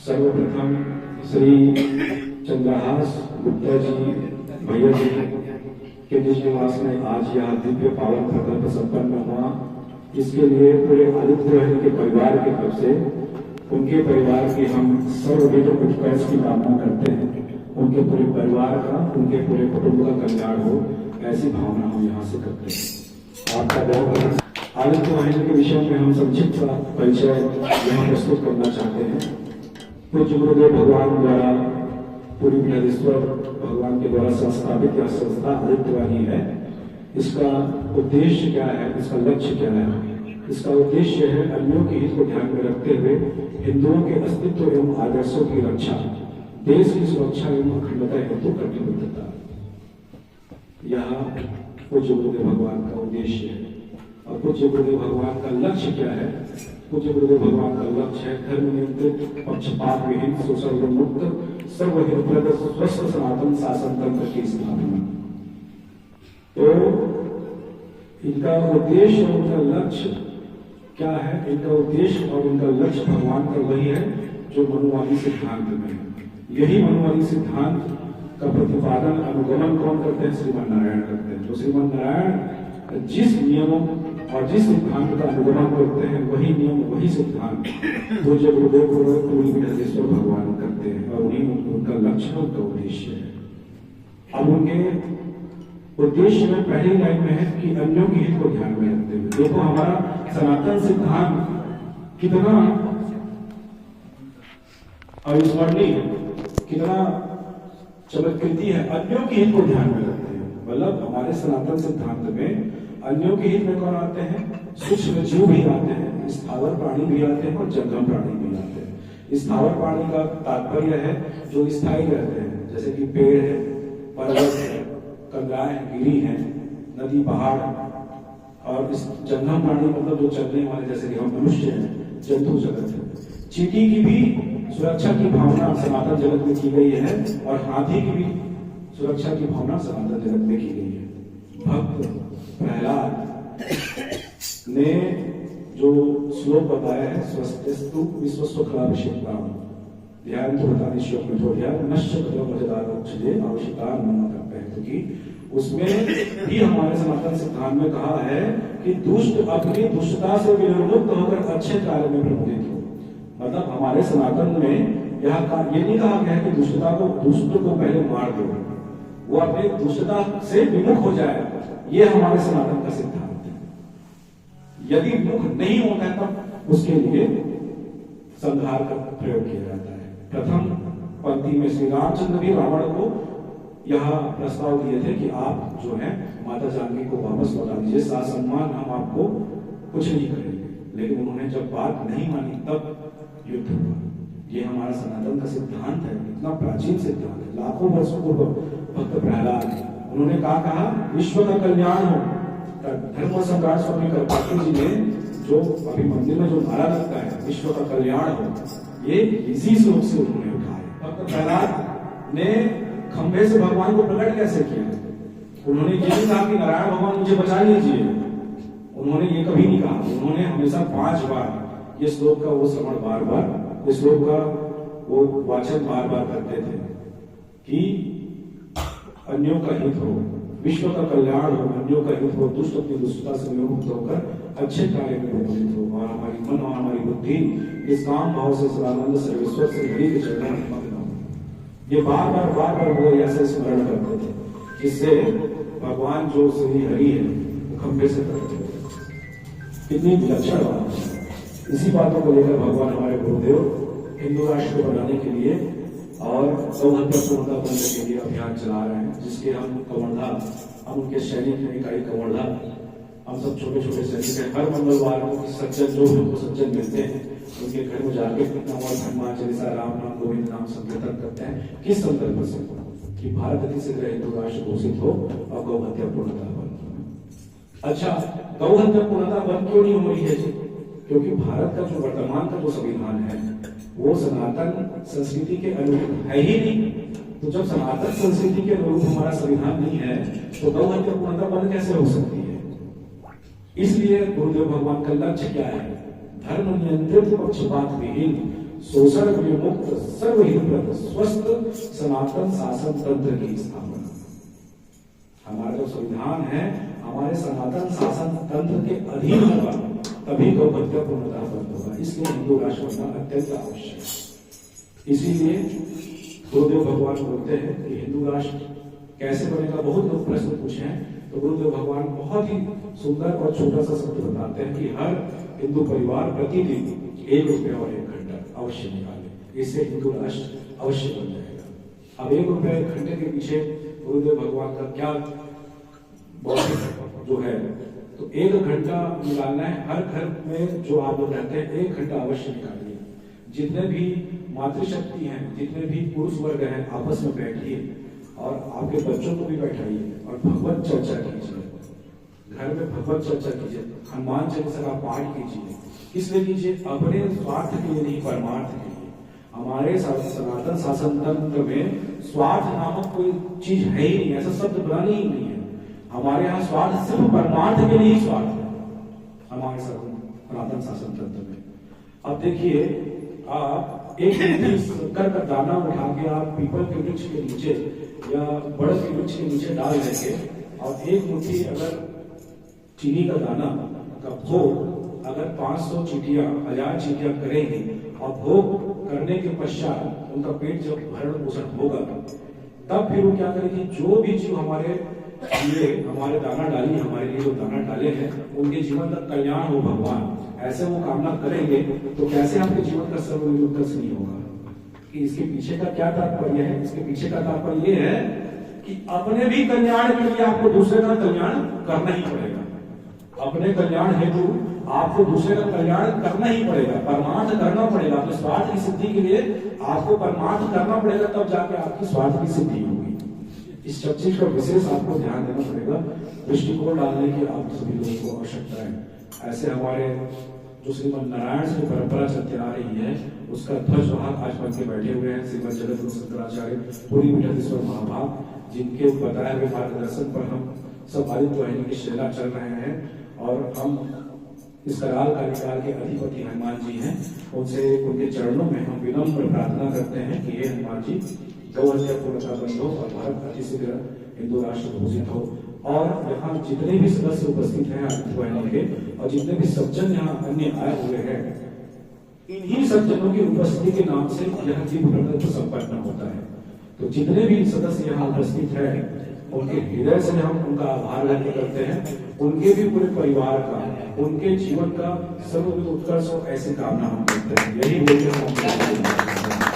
सर्वप्रथम श्री चंद्रहास गुप्ता जी भैया जी के निज निवास में आज यह दिव्य पावन प्रकल्प संपन्न हुआ। इसके लिए पूरे आदित्य वाहिनी के परिवार की तरफ से उनके परिवार की हम सर्वविध उत्कर्ष की कामना करते हैं। उनके पूरे परिवार का, उनके पूरे कुटुंब का कल्याण हो, ऐसी भावना हम यहाँ से करते हैं। आपका बहुत आदित्य वाहिनी के विषय में हम संक्षिप्त परिचय यहाँ प्रस्तुत करना चाहते हैं। पूज्य गुरुदेव भगवान द्वारा पूरी बृहदेश्वर भगवान के द्वारा संस्थापित यह संस्था आदित्य वाहिनी है। इसका उद्देश्य क्या है, इसका लक्ष्य क्या है? इसका उद्देश्य है अन्यों के हित को ध्यान में रखते हुए हिंदुओं के अस्तित्व एवं आदर्शों की रक्षा, देश की सुरक्षा एवं अखंडता हेतु प्रतिबद्धता। यह पूज्य गुरुदेव भगवान का उद्देश्य है। और पूज्य गुरुदेव भगवान का लक्ष्य क्या है? पूज्य गुरुदेव भगवान का लक्ष्य है धर्म नियंत्रित, पक्षपात विहीन, शोषण मुक्त, सर्वहितप्रद स्वस्थ सनातन शासन तंत्र की स्थापना। तो इनका उद्देश्य और उनका लक्ष्य क्या है? इनका उद्देश्य और इनका लक्ष्य भगवान का वही है जो मनुवादी सिद्धांत में है। यही मनुवादी सिद्धांत का प्रतिपादन, अनुगमन कौन करते हैं? श्रीमान नारायण करते हैं। जो श्रीमान नारायण जिस नियमों और जिस सिद्धांत का अनुगमन करते हैं, वही नियम, वही सिद्धांत पूज्य गुरुदेव पूरी बृहदेश्वर भगवान करते हैं। और उन्हीं उनका लक्ष्य, उनका उद्देश्य है। अब उनके उद्देश्य में पहली लाइन में है कि अन्यों के हित को ध्यान में रखते हुए। देखो हमारा सनातन सिद्धांत कितना अविस्मरणीय है, कितना चमत्कृति है। अन्यों के हित को ध्यान में रखते हुए, मतलब हमारे सनातन सिद्धांत में अन्यों के हित में कौन आते हैं? सूक्ष्म जीव भी आते हैं, स्थावर प्राणी भी आते हैं और जंगम प्राणी भी आते हैं। स्थावर प्राणी का तात्पर्य है जो स्थायी रहते हैं, जैसे कि पेड़ है, पर्वत है, कंगाएं, गिरी है, नदी, पहाड़। और इस जंगम प्राणी मतलब जो चलने वाले, जैसे कि हम मनुष्य हैं, जंतु जगत है। चींटी की भी सुरक्षा की भावना सनातन जगत में की गई है और हाथी की भी सुरक्षा की भावना सनातन जगत में की गई है। भक्त प्रहलाद ने जो श्लोक बताया है, स्वस्तिस्तु विश्वस्वखलाभिषेकताम, ध्यान तो बता श्लोक में जो ध्यान नश्य मजेदार आवश्यकता मना करते हैं, क्योंकि उसमें भी हमारे सनातन सिद्धांत में कहा है कि दुष्ट अपनी दुष्टता से विनिर्मुक्त होकर अच्छे कार्य में प्रबोधित हो। मतलब हमारे सनातन में यह ये नहीं कहा गया है कि दुष्ट को पहले मार दो, वो अपने दुष्टता से विमुख हो जाए। ये हमारे सनातन का सिद्धांत है। यदि विमुख नहीं होता है तब उसके लिए संहार का प्रयोग किया जाता है। प्रथम पंक्ति में श्री रामचंद्र भी रावण को यह प्रस्ताव दिए थे कि आप जो है माता जानकी को वापस लौटा दीजिए, सासम्मान हम आपको कुछ नहीं करेंगे। लेकिन उन्होंने जब बात नहीं मानी तब युद्ध हुआ। ये हमारा सनातन का सिद्धांत है, इतना प्राचीन सिद्धांत है। लाखों वर्षों पूर्व भक्त प्रहलाद उन्होंने कहा विश्व का कल्याण हो। धर्म सम्राट स्वामी कर्पात्री जी ने जो अभी मंदिर में जो नारा लगता है, विश्व का कल्याण हो, ये इसी श्लोक से उन्होंने उठाया। भक्त प्रहलाद ने खंभे से भगवान को प्रकट कैसे किया? उन्होंने ये नहीं कहा कि नारायण भगवान मुझे बचा लीजिए, उन्होंने ये कभी नहीं कहा। उन्होंने हमेशा 5 बार ये श्लोक का वो श्रवण बार बार, इस श्लोक का वो वाचन बार बार करते थे कि अन्यों का हित हो, विश्व का कल्याण हो, अन्यों का हित हो, दुष्ट अपनी दुष्टता से विमुक्त होकर अच्छे कार्य में प्रबोधित हो, और हमारी मन और हमारी बुद्धि इस काम भाव से सदानंद सर्वेश्वर से हरि के चरणों में मग्न हो। ये बार बार वो ऐसे स्मरण करते थे, जिससे भगवान जो श्री हरि है वो खंभे से करते थे। कितनी विलक्षण बात है। इसी बातों को लेकर भगवान हमारे गुरुदेव हिंदू राष्ट्र को बनाने के लिए और गौहत्या पूर्णता बनने के लिए अभियान चला रहे हैं, जिसके हम कवर्धा, हम उनके सैनिक हैं, इकाई कवर्धा, हम सब छोटे छोटे सैनिक हैं। हर मंगलवार को सज्जन जो हमको सज्जन मिलते हैं, उनके घर में जाके हनुमान चालीसा, राम नाम, गोविंद नाम संकीर्तन करते हैं। किस संकल्प से? कि भारत अति शीघ्र हिंदू राष्ट्र घोषित हो और गौहत्या पूर्णता बन। अच्छा, गौहत्या पूर्णता बन क्यों नहीं हो रही है? क्योंकि भारत का जो वर्तमान का जो संविधान है वो सनातन संस्कृति के अनुरूप है ही नहीं। तो जब सनातन संस्कृति के अनुरूप हमारा संविधान नहीं है तो गौ हत्या पूर्णता बंद कैसे हो सकती है? इसलिए गुरुदेव भगवान का लक्ष्य क्या है? धर्म नियंत्रित, पक्षपात विहीन, शोषण विमुक्त सर्वहित स्वस्थ सनातन शासन तंत्र की स्थापना। हमारा जो संविधान है हमारे सनातन शासन तंत्र के अधीन होगा, तभी गौहत्या पूर्णतः बंद होगा। इसलिए हिंदू राष्ट्र बनना अत्यंत आवश्यक है। इसीलिए गुरुदेव भगवान बोलते हैं कि हिंदू राष्ट्र कैसे बनेगा। बहुत लोग प्रश्न पूछे हैं तो गुरुदेव भगवान बहुत ही सुंदर और छोटा सा शब्द बताते हैं कि हर हिंदू परिवार प्रतिदिन 1 रुपया और 1 घंटा अवश्य निकाले, इससे हिंदू राष्ट्र अवश्य बन जाएगा। अब 1 रुपया 1 घंटे के पीछे गुरुदेव भगवान का क्या जो है, तो 1 घंटा निकालना है। हर घर में जो आप लोग रहते हैं 1 घंटा अवश्य निकालिए। जितने भी मातृशक्ति हैं, जितने भी पुरुष वर्ग हैं, आपस में बैठिए और आपके बच्चों को भी बैठाइए और भगवत चर्चा कीजिए। घर में भगवत चर्चा कीजिए, हनुमान चालीसा का पाठ कीजिए। इसलिए कीजिए अपने स्वार्थ के लिए नहीं, परमार्थ के लिए। हमारे सनातन शासन तंत्र में स्वार्थ नामक कोई चीज है ही नहीं, ऐसा शब्द बनानी ही नहीं है। हमारे यहाँ स्वार्थ सिर्फ परमार्थ के लिए ही स्वार्थ है हमारे सनातन शासन तंत्र में। अब देखिए, आप एक शक्कर का दाना उठा के आप पीपल के वृक्ष के नीचे या बड़ के वृक्ष के नीचे डाल देंगे और एक मुट्ठी अगर चीनी का दाना का भोग अगर 500 चींटियां 1000 चींटियां करेंगी और भोग करने के पश्चात उनका पेट जब भरण पोषण होगा, तब फिर वो क्या करेगी, जो भी जीव हमारे दाना डाली, हमारे लिए जो दाना डाले हैं, उनके जीवन का कल्याण हो भगवान, ऐसे वो कामना करेंगे। तो कैसे आपके जीवन का सर्वोत्कर्ष नहीं होगा? कि इसके पीछे का क्या तात्पर्य है? इसके पीछे का तात्पर्य ये है कि अपने भी कल्याण के लिए आपको दूसरे का कल्याण करना ही पड़ेगा। अपने कल्याण हेतु आपको दूसरे का कल्याण करना ही पड़ेगा, परमार्थ करना पड़ेगा। अपने स्वार्थ की सिद्धि के लिए आपको परमार्थ करना पड़ेगा, तब जाके आपकी स्वार्थ की सिद्धि होगी। इस सब चीज का विशेष आपको ध्यान देना पड़ेगा, दृष्टिकोण डालने की आप सभी लोगों को आवश्यकता है। ऐसे हमारे जो श्रीमद नारायण से परंपरा चलती आ रही है, उसका ध्वज वाहक आज बन के बैठे हुए हैं श्रीमद जगत गुरु शंकराचार्य पूरी पीठाधीश्वर महाभाग, जिनके बताए हुए मार्गदर्शन पर हम सब आदित्य वाहिनी की शैला चल रहे हैं। और हम इस कराल कार्यकाल के अधिपति हनुमान जी हैं, उनसे उनके चरणों में हम विनम्र प्रार्थना करते हैं कि हे हनुमान जी, गौहत्या पूर्णतः बंद हो और भारत अतिशीघ्र हिंदू राष्ट्र घोषित हो। और यहाँ जितने भी सदस्य उपस्थित हैं आदित्य वाहिनी के और जितने भी सज्जन यहाँ अन्य आए हुए हैं, इन्हीं सज्जनों की उपस्थिति के नाम से यह दिव्य प्रकल्प संपन्न होता है। तो जितने भी सदस्य यहाँ उपस्थित हैं, उनके हृदय से हम उनका आभार व्यक्त करते हैं। उनके भी पूरे परिवार का, उनके जीवन का सर्व उत्कर्ष हो, ऐसी कामना हम करते हैं। यही बोलते हैं।